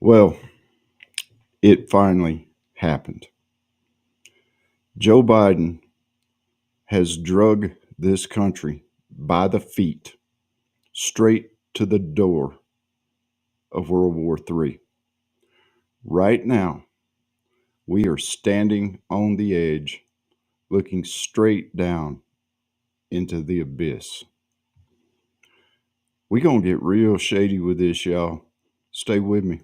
Well, it finally happened. Joe Biden has drug this country by the feet straight to the door of World War III. Right now, we are standing on the edge, looking straight down into the abyss. We're going to get real shady with this, y'all. Stay with me.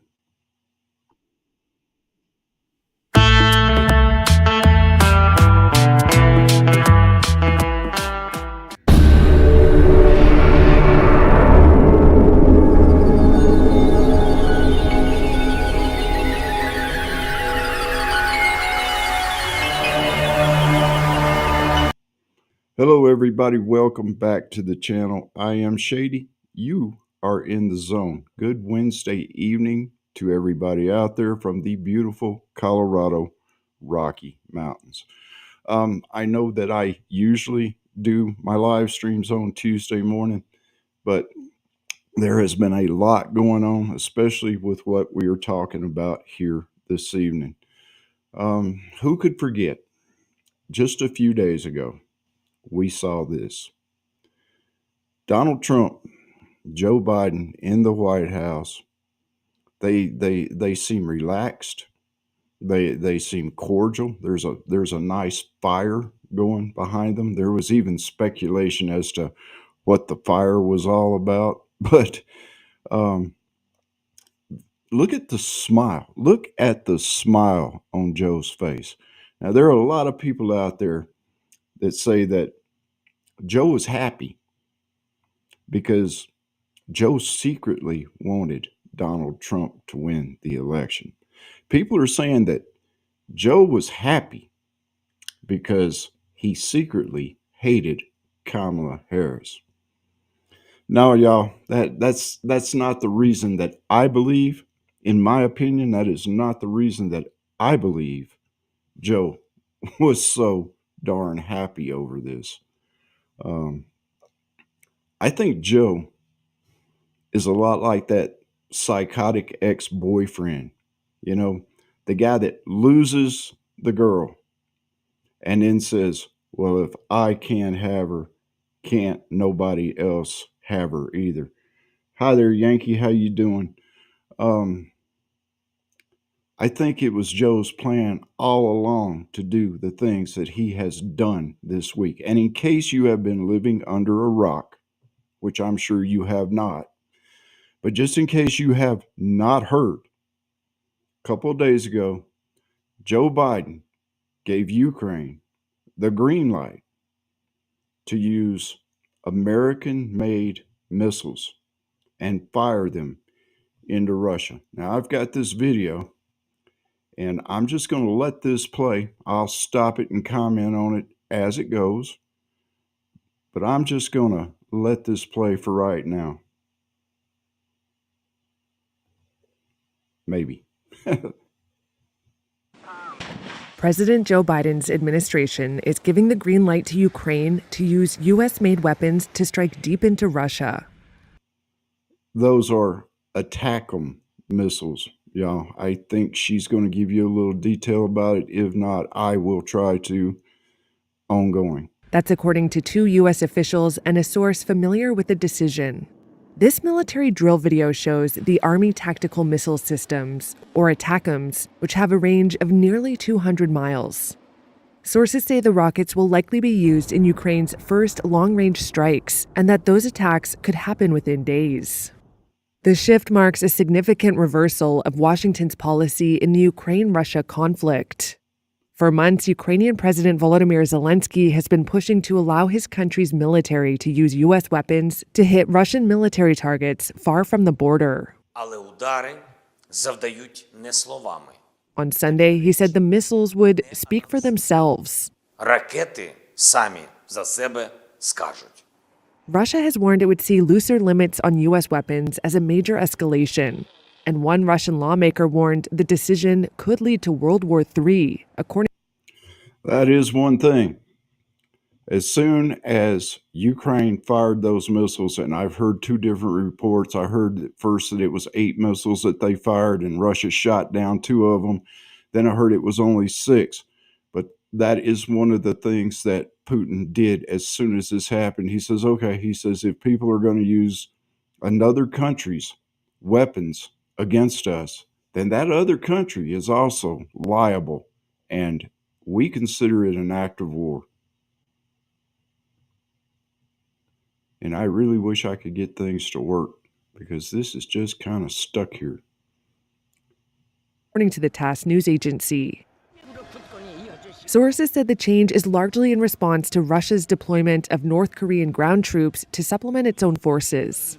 Hello, everybody. Welcome back to the channel. I am Shady. You are in the zone. Good Wednesday evening to everybody out there from the beautiful Colorado Rocky Mountains. I know that I usually do my live streams on Tuesday morning, but there has been a lot going on, especially with what we are talking about here this evening. Who could forget just a few days ago? We saw this. Donald Trump, Joe Biden in the White House. They seem relaxed. They seem cordial. There's a nice fire going behind them. There was even speculation as to what the fire was all about. But um, look at the smile. Look at the smile on Joe's face. Now there are a lot of people out there that say that Joe is happy because Joe secretly wanted Donald Trump to win the election. People are saying that Joe was happy because he secretly hated Kamala Harris. No, y'all, that's not the reason that I believe. In my opinion, that is not the reason that I believe Joe was so darn happy over this. Um, I think Joe is a lot like that psychotic ex-boyfriend, you know, the guy that loses the girl and then says, well, if I can't have her, can't nobody else have her either. Hi there, Yankee. How you doing? Um, I think it was Joe's plan all along to do the things that he has done this week. And in case you have been living under a rock, which I'm sure you have not, but just in case you have not heard, a couple of days ago, Joe Biden gave Ukraine the green light to use American made missiles and fire them into Russia. Now, I've got this video and I'm just going to let this play. I'll stop it and comment on it as it goes, but I'm just going to let this play for right now. Maybe. President Joe Biden's administration is giving the green light to Ukraine to use U.S.-made weapons to strike deep into Russia. Those are ATACMS missiles, y'all. I think she's going to give you a little detail about it. If not, I will try to ongoing. That's according to two U.S. officials and a source familiar with the decision. This military drill video shows the Army Tactical Missile Systems, or ATACMS, which have a range of nearly 200 miles. Sources say the rockets will likely be used in Ukraine's first long-range strikes, and that those attacks could happen within days. The shift marks a significant reversal of Washington's policy in the Ukraine-Russia conflict. For months, Ukrainian President Volodymyr Zelensky has been pushing to allow his country's military to use U.S. weapons to hit Russian military targets far from the border. Але удари завдають не словами. On Sunday, he said the missiles would speak for themselves. Ракети самі за себе скажуть. Russia has warned it would see looser limits on U.S. weapons as a major escalation. And one Russian lawmaker warned the decision could lead to World War III, according. That is one thing. As soon as Ukraine fired those missiles, and I've heard two different reports. I heard at first that it was 8 missiles that they fired, and Russia shot down 2 of them. Then I heard it was only 6. But that is one of the things that Putin did as soon as this happened. He says, okay, he says, if people are going to use another country's weapons against us, then that other country is also liable, and we consider it an act of war. And I really wish I could get things to work because this is just kind of stuck here. According to the TASS news agency, sources said the change is largely in response to Russia's deployment of North Korean ground troops to supplement its own forces.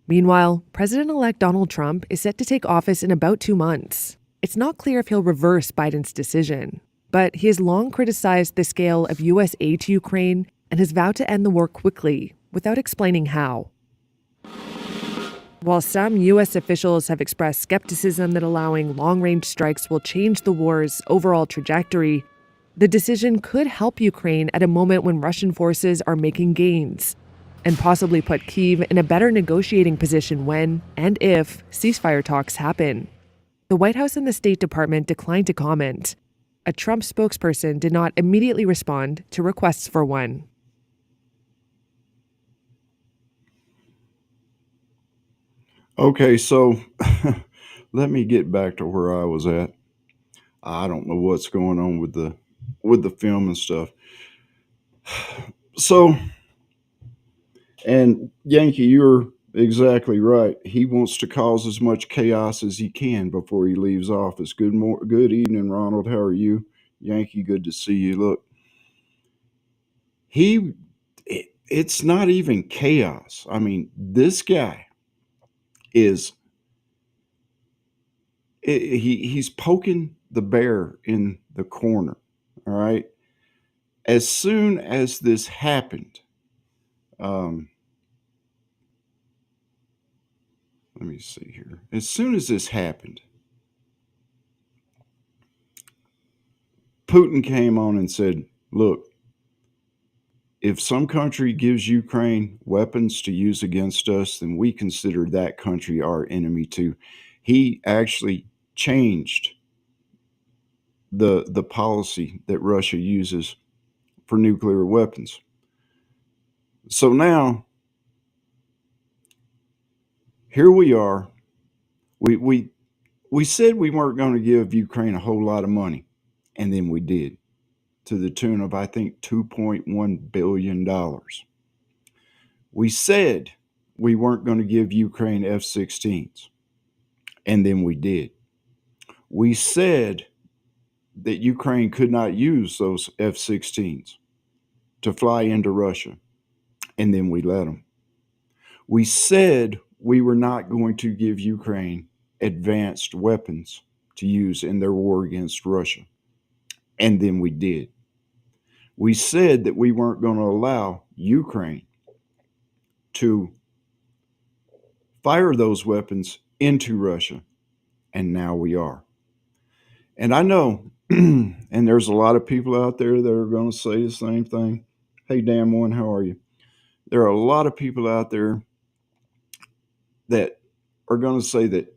Meanwhile, President-elect Donald Trump is set to take office in about 2 months. It's not clear if he'll reverse Biden's decision, but he has long criticized the scale of U.S. aid to Ukraine and has vowed to end the war quickly, without explaining how. While some U.S. officials have expressed skepticism that allowing long-range strikes will change the war's overall trajectory, the decision could help Ukraine at a moment when Russian forces are making gains, and possibly put Kyiv in a better negotiating position when, and if, ceasefire talks happen. The White House and the State Department declined to comment. A Trump spokesperson did not immediately respond to requests for one. Okay, so let me get back to where I was at. I don't know what's going on with the film and stuff. So, and Yankee, you're exactly right. He wants to cause as much chaos as he can before he leaves office. Good evening, Ronald. How are you? Yankee, good to see you. Look, it's not even chaos. I mean, this guy is he's poking the bear in the corner. All right. As soon as this happened, um, let me see here. As soon as this happened, Putin came on and said, "Look, if some country gives Ukraine weapons to use against us, then we consider that country our enemy too." He actually changed the policy that Russia uses for nuclear weapons. So now here we are. We said we weren't going to give Ukraine a whole lot of money, and then we did, to the tune of I think $2.1 billion. We said we weren't going to give Ukraine F-16s, and then we did. We said that Ukraine could not use those F-16s to fly into Russia, and then we let them. We said we were not going to give Ukraine advanced weapons to use in their war against Russia, and then we did. We said that we weren't going to allow Ukraine to fire those weapons into Russia, and now we are. And I know, and there's a lot of people out there that are going to say the same thing. Hey, damn one, how are you? There are a lot of people out there that are going to say that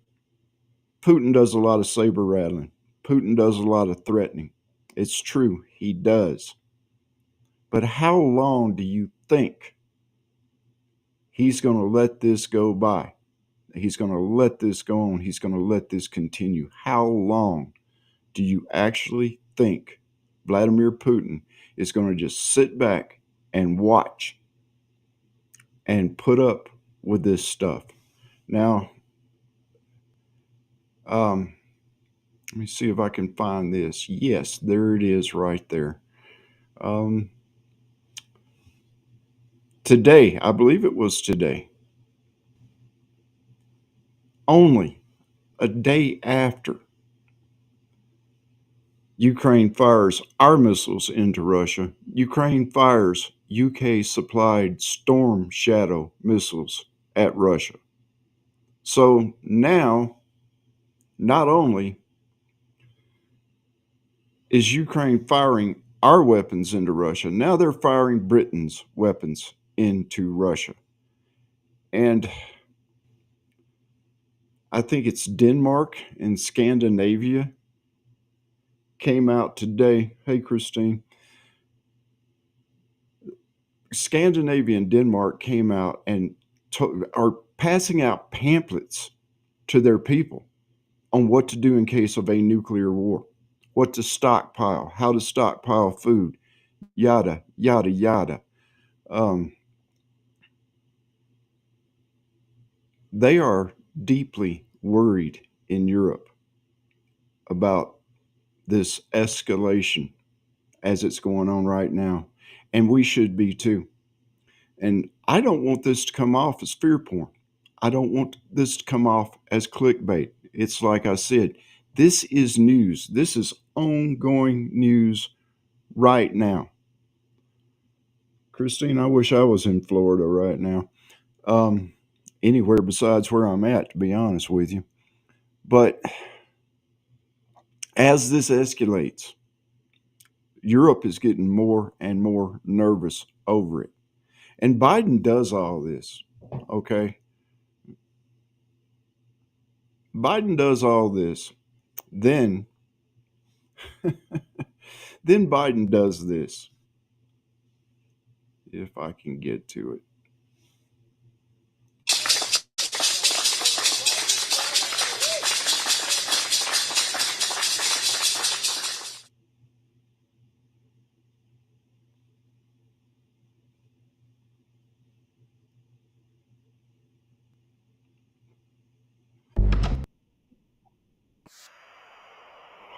Putin does a lot of saber rattling. Putin does a lot of threatening. It's true, he does. But how long do you think he's going to let this go by? He's going to let this go on. He's going to let this continue. How long do you actually think Vladimir Putin is going to just sit back and watch and put up with this stuff? Now, let me see if I can find this. Yes, there it is right there. Today, I believe it was today, only a day after Ukraine fires our missiles into Russia, Ukraine fires UK supplied Storm Shadow missiles at Russia. So now, not only is Ukraine firing our weapons into Russia. Now they're firing Britain's weapons into Russia. And I think it's Denmark and Scandinavia came out today. Hey, Christine. Scandinavia and Denmark came out and are passing out pamphlets to their people on what to do in case of a nuclear war, what to stockpile, how to stockpile food, yada, yada, yada. Um, they are deeply worried in Europe about this escalation as it's going on right now. And we should be too. And I don't want this to come off as fear porn. I don't want this to come off as clickbait. It's like I said, this is news. This is ongoing news right now. Christine, I wish I was in Florida right now. Um, Anywhere besides where I'm at, to be honest with you. But as this escalates, Europe is getting more and more nervous over it. And Biden does all this, okay? Biden does all this. Then, then Biden does this. If I can get to it.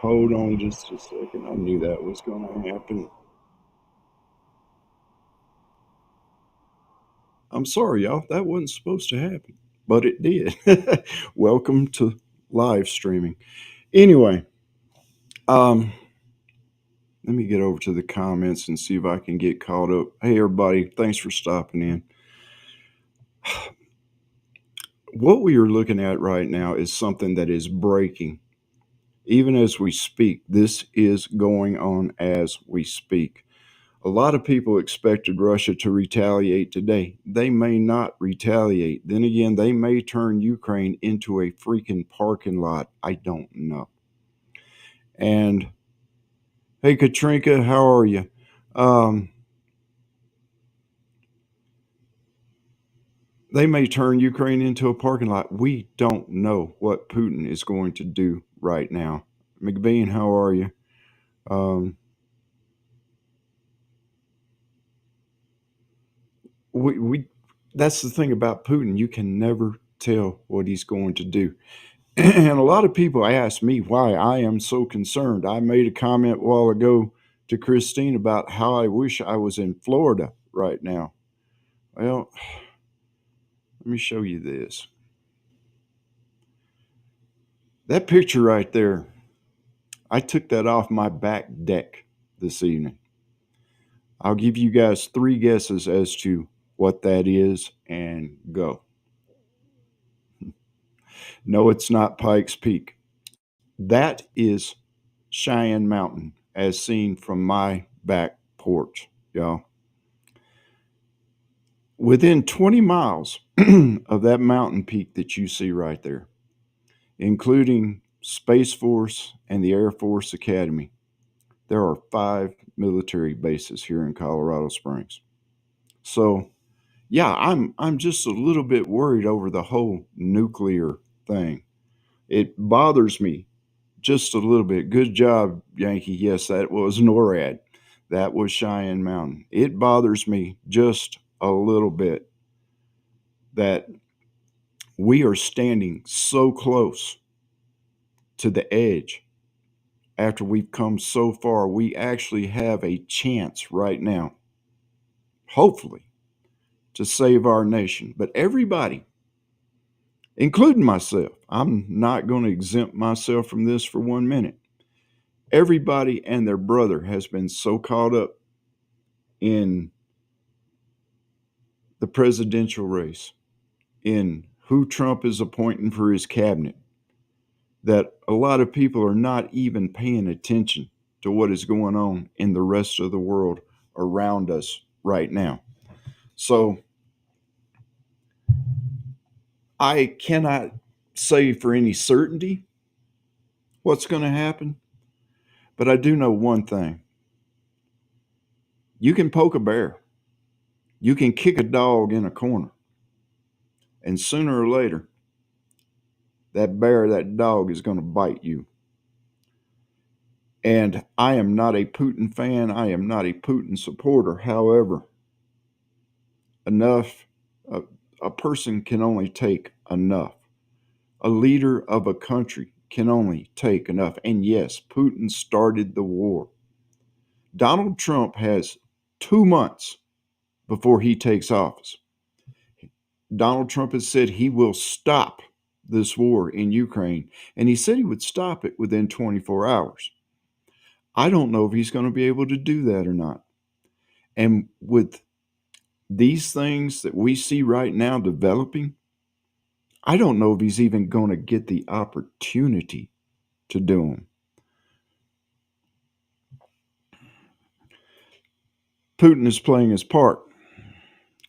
Hold on just a second. I knew that was going to happen. I'm sorry, y'all. That wasn't supposed to happen, but it did. Welcome to live streaming. Anyway, um, let me get over to the comments and see if I can get caught up. Hey, everybody. Thanks for stopping in. What we are looking at right now is something that is breaking. Even as we speak, this is going on as we speak. A lot of people expected Russia to retaliate today. They may not retaliate. Then again, they may turn Ukraine into a freaking parking lot. I don't know. And hey, Katrinka, how are you? Um, they may turn Ukraine into a parking lot. We don't know what Putin is going to do right now. McBean, how are you? Um, we that's the thing about Putin. You can never tell what he's going to do. And a lot of people ask me why I am so concerned. I made a comment a while ago to Christine about how I wish I was in Florida right now. Well, let me show you this. That picture right there, I took that off my back deck this evening. I'll give you guys 3 guesses as to what that is and go. No, it's not Pikes Peak. That is Cheyenne Mountain as seen from my back porch, y'all. Within 20 miles of that mountain peak that you see right there, including Space Force and the Air Force Academy, there are 5 military bases here in Colorado Springs. So, yeah, I'm just a little bit worried over the whole nuclear thing. It bothers me just a little bit. Good job, Yankee. Yes, that was NORAD. That was Cheyenne Mountain. It bothers me just a little bit that we are standing so close to the edge after we've come so far. We actually have a chance right now, hopefully, to save our nation. But everybody, including myself, I'm not going to exempt myself from this for 1 minute. Everybody and their brother has been so caught up in the presidential race, in who Trump is appointing for his cabinet, that a lot of people are not even paying attention to what is going on in the rest of the world around us right now. So I cannot say for any certainty what's going to happen, but I do know one thing. You can poke a bear, you can kick a dog in a corner, and sooner or later, that bear, that dog is going to bite you. And I am not a Putin fan. I am not a Putin supporter. However, enough, a, a person can only take enough. A leader of a country can only take enough. And yes, Putin started the war. Donald Trump has 2 months before he takes office. Donald Trump has said he will stop this war in Ukraine, and he said he would stop it within 24 hours. I don't know if he's going to be able to do that or not. And with these things that we see right now developing, I don't know if he's even going to get the opportunity to do them. Putin is playing his part.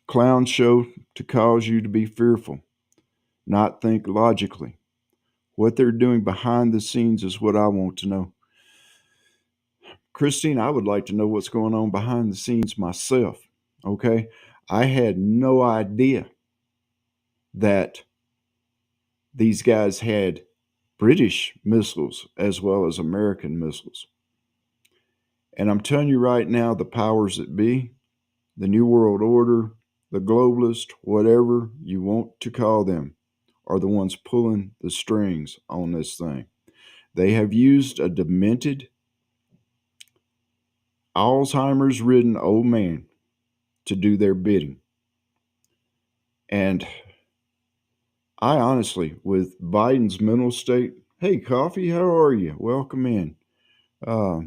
Clown show to cause you to be fearful, not think logically. What they're doing behind the scenes is what I want to know. Christine, I would like to know what's going on behind the scenes myself. Okay. I had no idea that these guys had British missiles as well as American missiles. And I'm telling you right now, the powers that be, the New World Order, the globalists, whatever you want to call them, are the ones pulling the strings on this thing. They have used a demented, Alzheimer's ridden old man to do their bidding. And I honestly, with Biden's mental state, hey, Coffee, how are you? Welcome in. Uh,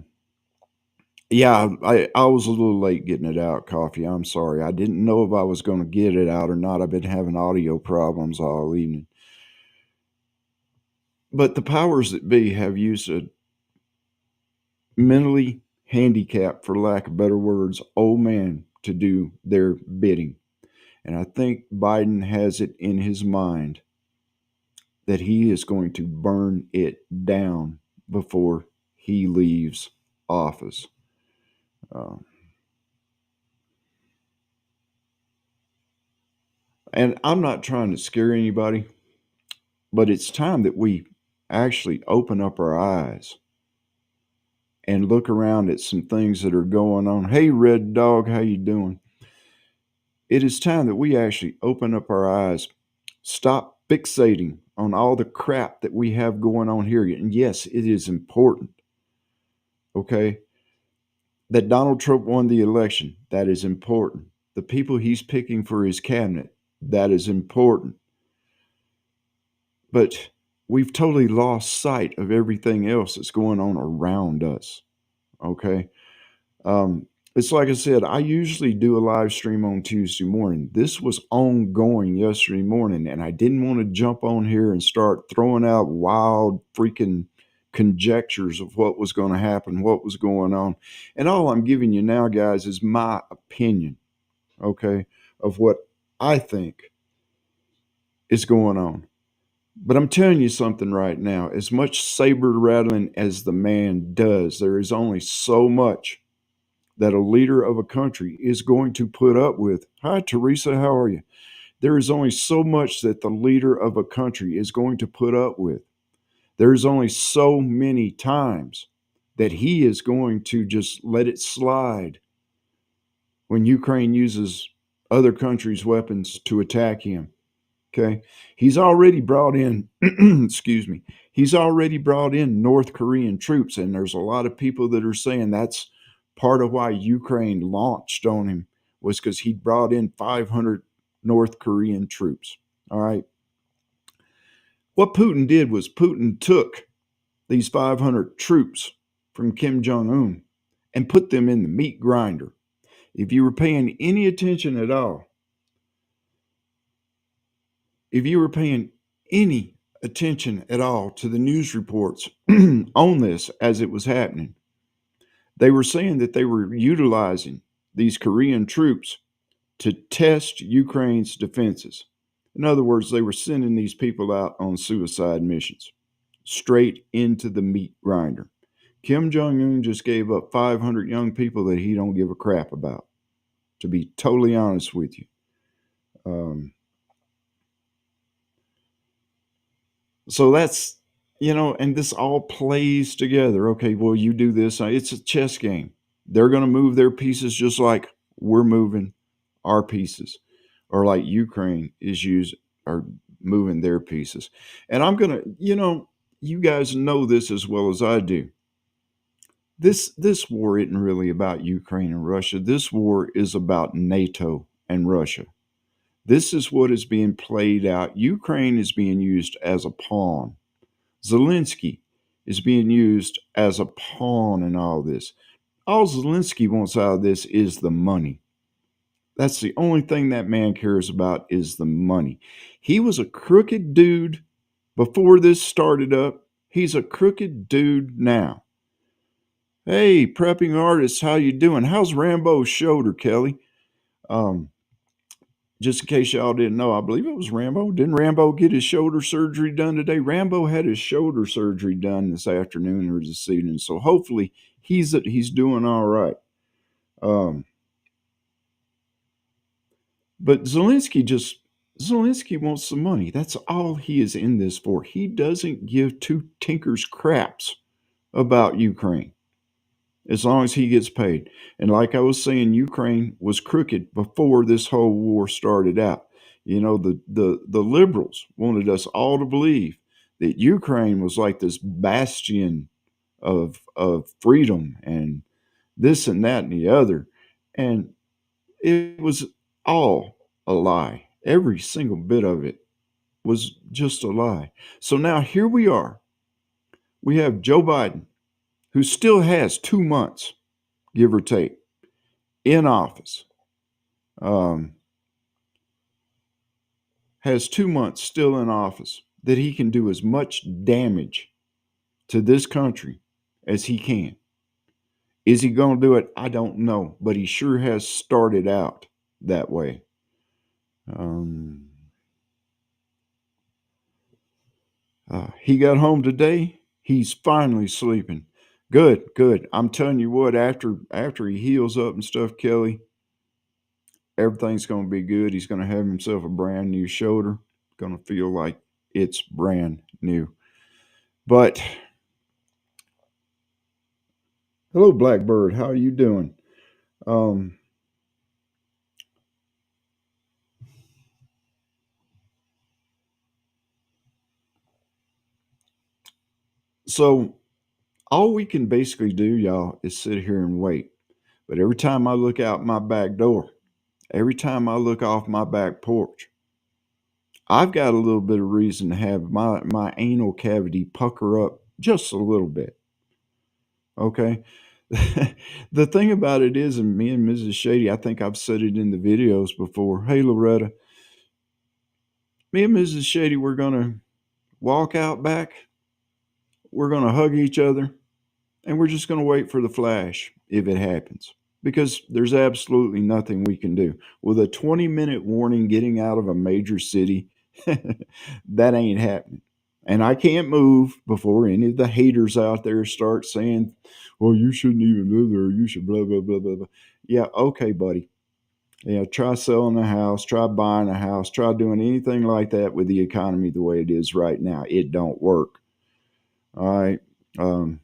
yeah, I was a little late getting it out, Coffee. I'm sorry. I didn't know if I was going to get it out or not. I've been having audio problems all evening. But the powers that be have used a mentally handicapped, for lack of better words, old man to do their bidding. And I think Biden has it in his mind that he is going to burn it down before he leaves office. Uh, and I'm not trying to scare anybody, but it's time that we actually open up our eyes and look around at some things that are going on. Hey, Red Dog, how you doing? It is time that we actually open up our eyes, stop fixating on all the crap that we have going on here. And yes, it is important, okay, that Donald Trump won the election. That is important. The people he's picking for his cabinet, that is important. But we've totally lost sight of everything else that's going on around us, okay? Um, it's like I said, I usually do a live stream on Tuesday morning. This was ongoing yesterday morning, and I didn't want to jump on here and start throwing out wild freaking conjectures of what was going to happen, what was going on. And all I'm giving you now, guys, is my opinion, okay, of what I think is going on. But I'm telling you something right now. As much saber rattling as the man does, there is only so much that a leader of a country is going to put up with. Hi, Teresa, how are you? There is only so much that the leader of a country is going to put up with. There is only so many times that he is going to just let it slide when Ukraine uses other countries' weapons to attack him. Okay. He's already brought in, excuse me, he's already brought in North Korean troops. And there's a lot of people that are saying that's part of why Ukraine launched on him was because he brought in 500 North Korean troops. All right. What Putin did was Putin took these 500 troops from Kim Jong un and put them in the meat grinder. If you were paying any attention at all, if you were paying any attention at all to the news reports on this as it was happening, They were saying that they were utilizing these Korean troops to test Ukraine's defenses. In other words, they were sending these people out on suicide missions, straight into the meat grinder. Kim Jong Un just gave up 500 young people that he don't give a crap about, to be totally honest with you. Um, so that's, and this all plays together. Okay, well, you do this. It's a chess game. They're going to move their pieces just like we're moving our pieces, or like Ukraine is using or moving their pieces. And I'm going to, you guys know this as well as I do. This war isn't really about Ukraine and Russia. This war is about NATO and Russia. This is what is being played out. Ukraine is being used as a pawn. Zelensky is being used as a pawn in all this. All Zelensky wants out of this is the money. That's the only thing that man cares about is the money. He was a crooked dude before this started up. He's a crooked dude now. Hey, prepping artists, how you doing? How's Rambo's shoulder, Kelly? Um, just in case y'all didn't know, I believe it was Rambo. Didn't Rambo get his shoulder surgery done today? Rambo had his shoulder surgery done this afternoon or this evening, so hopefully he's doing all right. Um, but Zelensky wants some money. That's all he is in this for. He doesn't give two tinkers craps about Ukraine, as long as he gets paid. And like I was saying, Ukraine was crooked before this whole war started out. The liberals wanted us all to believe that Ukraine was like this bastion of freedom and this and that and the other. And it was all a lie. Every single bit of it was just a lie. So now here we are. We have Joe Biden, who still has 2 months, give or take, in office, um, has 2 months still in office, that he can do as much damage to this country as he can. Is he going to do it? I don't know, but he sure has started out that way. Um, he got home today. He's finally sleeping. Good, good. I'm telling you what, after he heals up and stuff, Kelly, everything's going to be good. He's going to have himself a brand new shoulder. Going to feel like it's brand new. But hello, Blackbird. How are you doing? Um, so all we can basically do, y'all, is sit here and wait. But every time I look out my back door, every time I look off my back porch, I've got a little bit of reason to have my anal cavity pucker up just a little bit. Okay. The thing about it is, and me and Mrs. Shady, I think I've said it in the videos before. Hey, Loretta, me and Mrs. Shady, we're going to walk out back. We're going to hug each other, and we're just going to wait for the flash if it happens, because there's absolutely nothing we can do. With a 20-minute warning getting out of a major city, that ain't happening. And I can't move before any of the haters out there start saying, well, you shouldn't even live there. You should blah, blah, blah, blah, blah. Yeah, okay, buddy. Try selling a house, try buying a house, try doing anything like that with the economy the way it is right now. It don't work. All right. Um,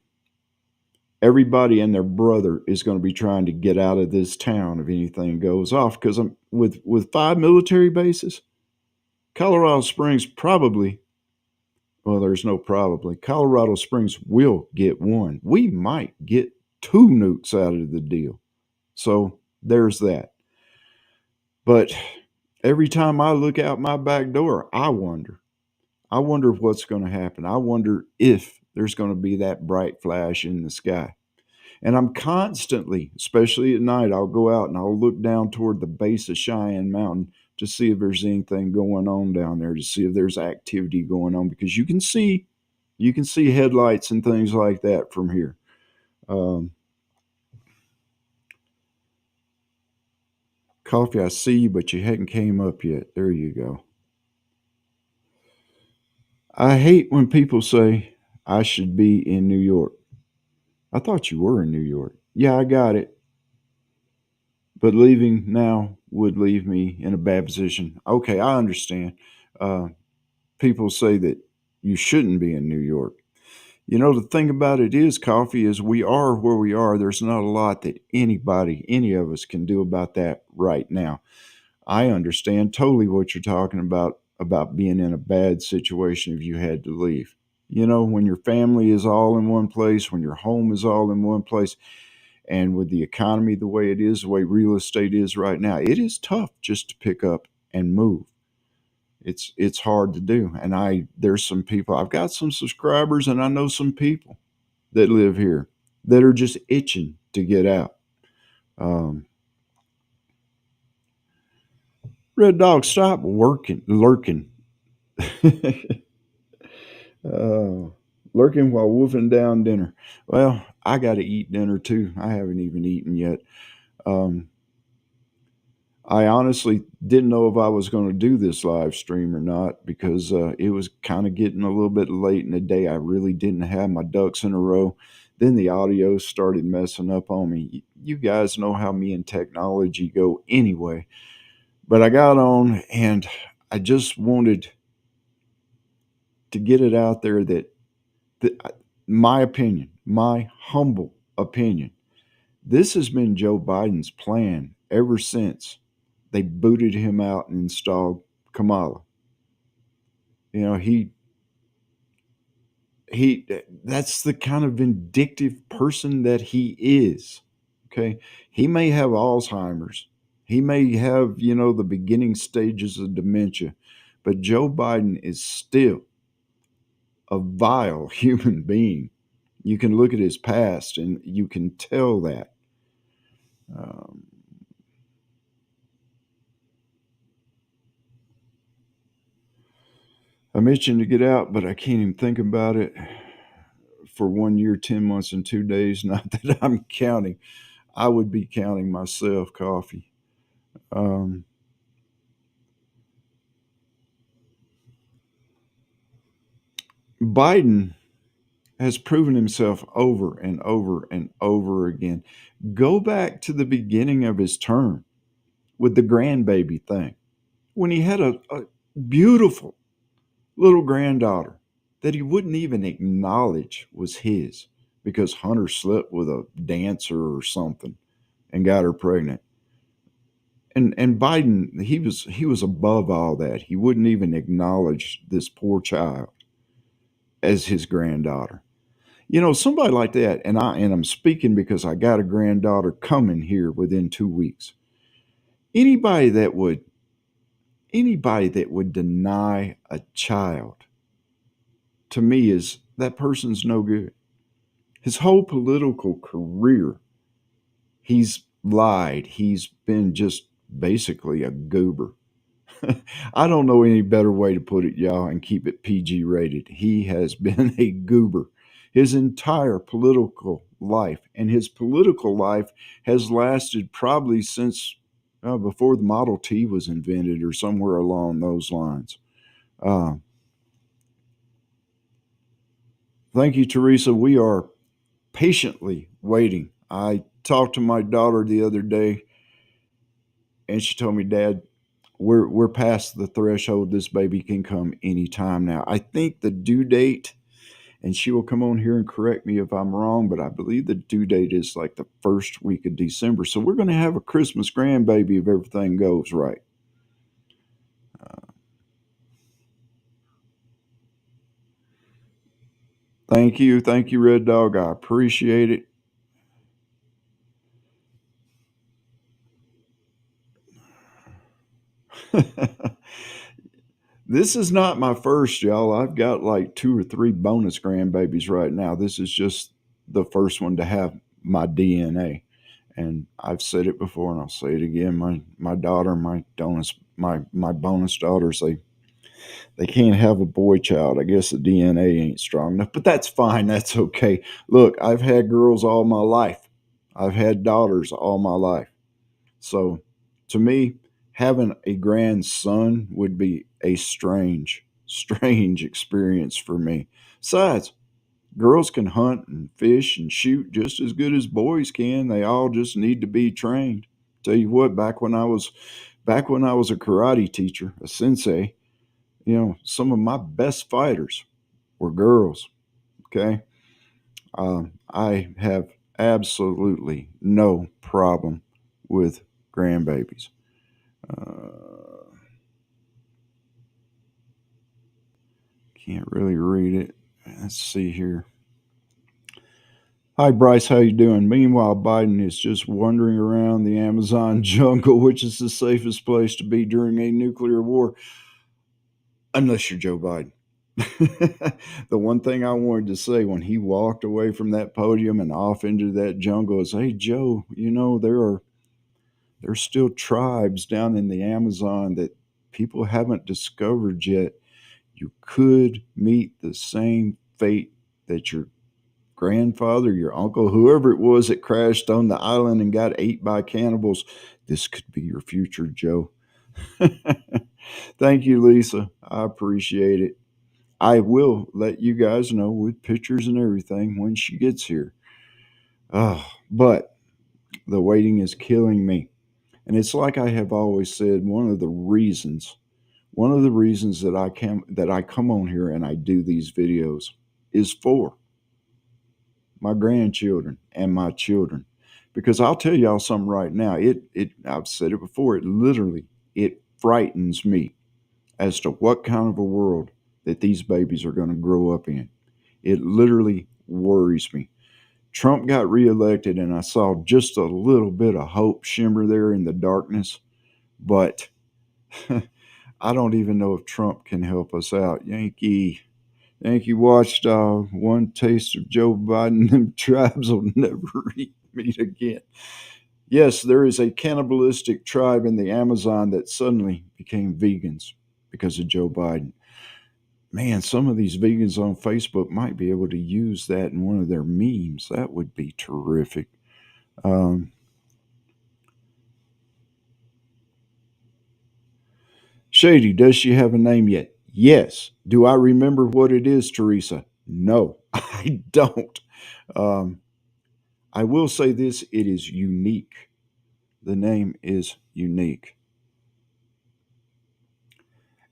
Everybody and their brother is going to be trying to get out of this town if anything goes off, because I'm with 5 military bases, Colorado Springs probably, well, there's no probably, Colorado Springs will get one. We might get 2 nukes out of the deal. So there's that. But every time I look out my back door, I wonder what's going to happen. I wonder if there's going to be that bright flash in the sky. And I'm constantly, especially at night, I'll go out and I'll look down toward the base of Cheyenne Mountain to see if there's anything going on down there, to see if there's activity going on, because you can see headlights and things like that from here. Um, Coffee, I see you, but you hadn't came up yet. There you go. I hate when people say I should be in New York. I thought you were in New York. Yeah, I got it. But leaving now would leave me in a bad position. Okay, I understand. Uh, People say that you shouldn't be in New York. You know, the thing about it is, Coffee, is we are where we are. There's not a lot that anybody, any of us can do about that right now. I understand totally what you're talking about being in a bad situation if you had to leave. You know, when your family is all in one place, when your home is all in one place, and with the economy the way it is, the way real estate is right now, it is tough just to pick up and move. It's hard to do. And there's some people, I've got some subscribers and I know some people that live here that are just itching to get out. Um, Red Dog, stop lurking. uh, Lurking while wolfing down dinner. Well, I got to eat dinner too. I haven't even eaten yet. Um, I honestly didn't know if I was going to do this live stream or not because it was kind of getting a little bit late in the day. I really didn't have my ducks in a row. Then the audio started messing up on me. You guys know how me and technology go anyway. But I got on and I just wanted to get it out there that my opinion, my humble opinion, this has been Joe Biden's plan ever since they booted him out and installed Kamala. You know, he that's the kind of vindictive person that he is. Okay. He may have Alzheimer's. He may have, you know, the beginning stages of dementia, but Joe Biden is still a vile human being. You can look at his past and you can tell that. Um, I mentioned to get out, but I can't even think about it for 1 year, 10 months, and 2 days. Not that I'm counting. I would be counting myself, Coffee. Um, Biden has proven himself over and over and over again. Go back to the beginning of his term with the grandbaby thing when he had a beautiful little granddaughter that he wouldn't even acknowledge was his because Hunter slept with a dancer or something and got her pregnant. And Biden, he was above all that. He wouldn't even acknowledge this poor child as his granddaughter. You know, somebody like that, and I'm speaking because I got a granddaughter coming here within 2 weeks. Anybody that would anybody that would deny a child to me is that person's no good. His whole political career, he's lied. He's been just basically a goober. I don't know any better way to put it, y'all, and keep it PG rated. He has been a goober his entire political life, and his political life has lasted probably since before the Model T was invented or somewhere along those lines. Uh, Thank you, Teresa. We are patiently waiting. I talked to my daughter the other day, and she told me, Dad, we're past the threshold. This baby can come anytime now. I think the due date, and she will come on here and correct me if I'm wrong, but I believe the due date is like the first week of December. So we're going to have a Christmas grandbaby if everything goes right. Thank you, Red Dog. I appreciate it. This is not my first, y'all. I've got like 2 or 3 bonus grandbabies right now. This is just the first one to have my DNA. And I've said it before and I'll say it again. My daughter, my bonus daughters, they can't have a boy child. I guess the DNA ain't strong enough, but that's fine. That's okay. Look, I've had girls all my life. I've had daughters all my life. So To me, having a grandson would be a strange experience for me. Besides, girls can hunt and fish and shoot just as good as boys can. They all just need to be trained. Tell you what, back when I was a karate teacher, a sensei, some of my best fighters were girls. Okay, I have absolutely no problem with grandbabies. Uh, can't really read it. Let's see here. Hi Bryce, how you doing? Meanwhile, Biden is just wandering around the Amazon jungle, which is the safest place to be during a nuclear war, unless you're Joe Biden. The one thing I wanted to say when he walked away from that podium and off into that jungle is, "Hey Joe, there's still tribes down in the Amazon that people haven't discovered yet. You could meet the same fate that your grandfather, your uncle, whoever it was that crashed on the island and got ate by cannibals. This could be your future, Joe." Thank you, Lisa. I appreciate it. I will let you guys know with pictures and everything when she gets here. But the waiting is killing me. And it's like I have always said, one of the reasons that I come on here and I do these videos is for my grandchildren and my children. Because I'll tell y'all something right now. I've said it before, it frightens me as to what kind of a world that these babies are going to grow up in. It literally worries me. Trump got reelected, and I saw just a little bit of hope shimmer there in the darkness, but I don't even know if Trump can help us out. Yankee watchdog, one taste of Joe Biden, them tribes will never meet again. Yes, there is a cannibalistic tribe in the Amazon that suddenly became vegans because of Joe Biden. Man, some of these vegans on Facebook might be able to use that in one of their memes. That would be terrific. Um, Shady, does she have a name yet? Yes. Do I remember what it is, Teresa? No, I don't. Um, I will say this, it is unique. The name is unique.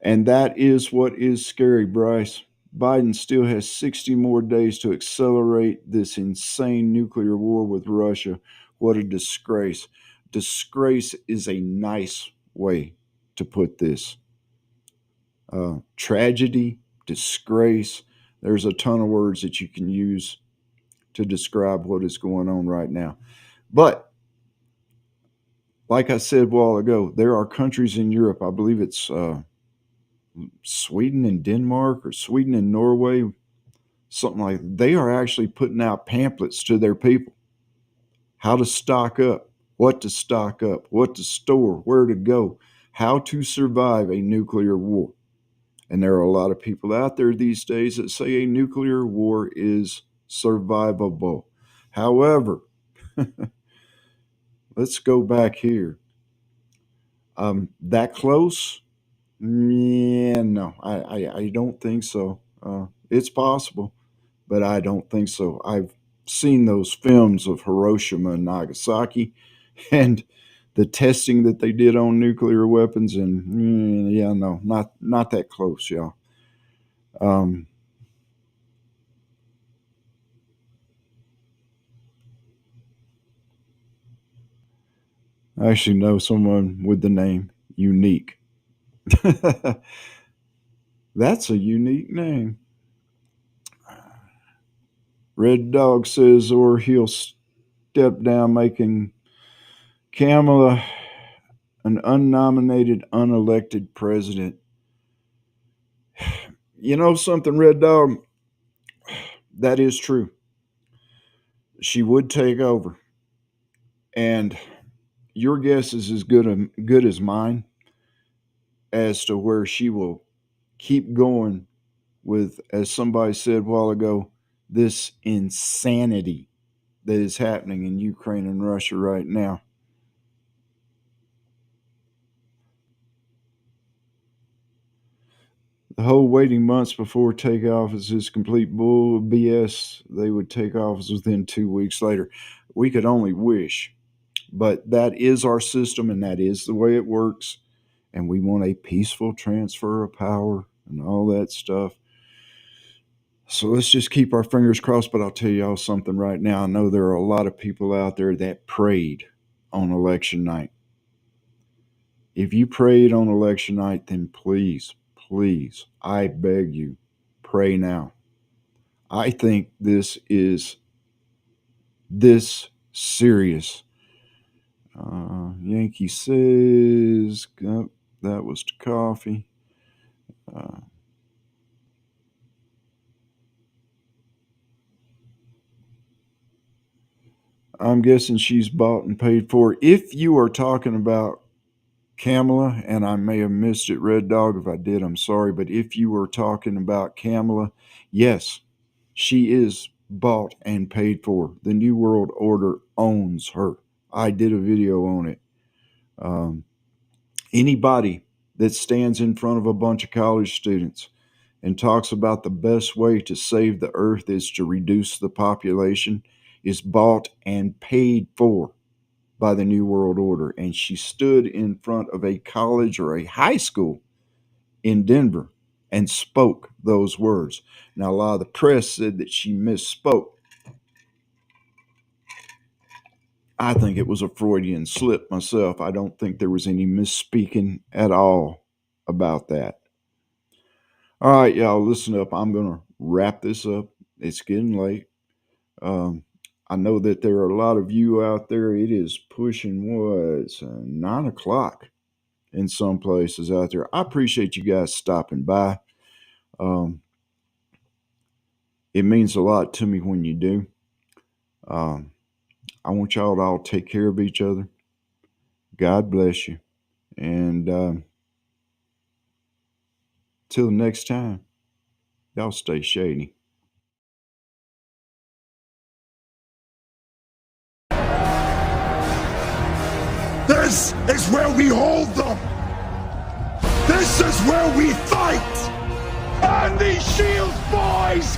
And that is what is scary, Bryce. Biden still has 60 more days to accelerate this insane nuclear war with Russia. What a disgrace. Disgrace is a nice way to put this. Tragedy, disgrace. There's a ton of words that you can use to describe what is going on right now. But like I said a while ago, there are countries in Europe, I believe it's Sweden and Denmark or Sweden and Norway, something like that. They are actually putting out pamphlets to their people how to stock up, what to stock up, what to store, where to go, how to survive a nuclear war. And there are a lot of people out there these days that say a nuclear war is survivable. However, let's go back here. That close? Yeah, no, I don't think so. It's possible, but I don't think so. I've seen those films of Hiroshima and Nagasaki and the testing that they did on nuclear weapons, and yeah, no, not that close, y'all. Um, I actually know someone with the name Unique. That's a unique name. Red Dog says, or he'll step down, making Kamala an unnominated, unelected president. You know something, Red Dog? That is true. She would take over, and your guess is as good as mine as to where she will keep going with, as somebody said a while ago, this insanity that is happening in Ukraine and Russia right now. The whole waiting months before takeoff is just complete bull BS. They would take off within 2 weeks later. We could only wish. But that is our system and that is the way it works. And we want a peaceful transfer of power and all that stuff. So let's just keep our fingers crossed. But I'll tell y'all something right now. I know there are a lot of people out there that prayed on election night. If you prayed on election night, then please, please, I beg you, pray now. I think this is this serious. Yankee says, oh, that was to coffee. I'm guessing she's bought and paid for. If you are talking about Kamala, and I may have missed it, Red Dog, if I did, I'm sorry, but if you were talking about Kamala, yes, she is bought and paid for. The New World Order owns her. I did a video on it. Anybody that stands in front of a bunch of college students and talks about the best way to save the earth is to reduce the population is bought and paid for by the New World Order. And she stood in front of a college or a high school in Denver and spoke those words. Now, a lot of the press said that she misspoke. I think it was a Freudian slip myself. I don't think there was any misspeaking at all about that. All right, y'all, listen up. I'm going to wrap this up. It's getting late. I know that there are a lot of you out there. It is pushing 9 o'clock in some places out there. I appreciate you guys stopping by. It means a lot to me when you do. I want y'all to all take care of each other. God bless you. And till next time, y'all stay shady. This is where we hold them. This is where we fight. And these shields, boys!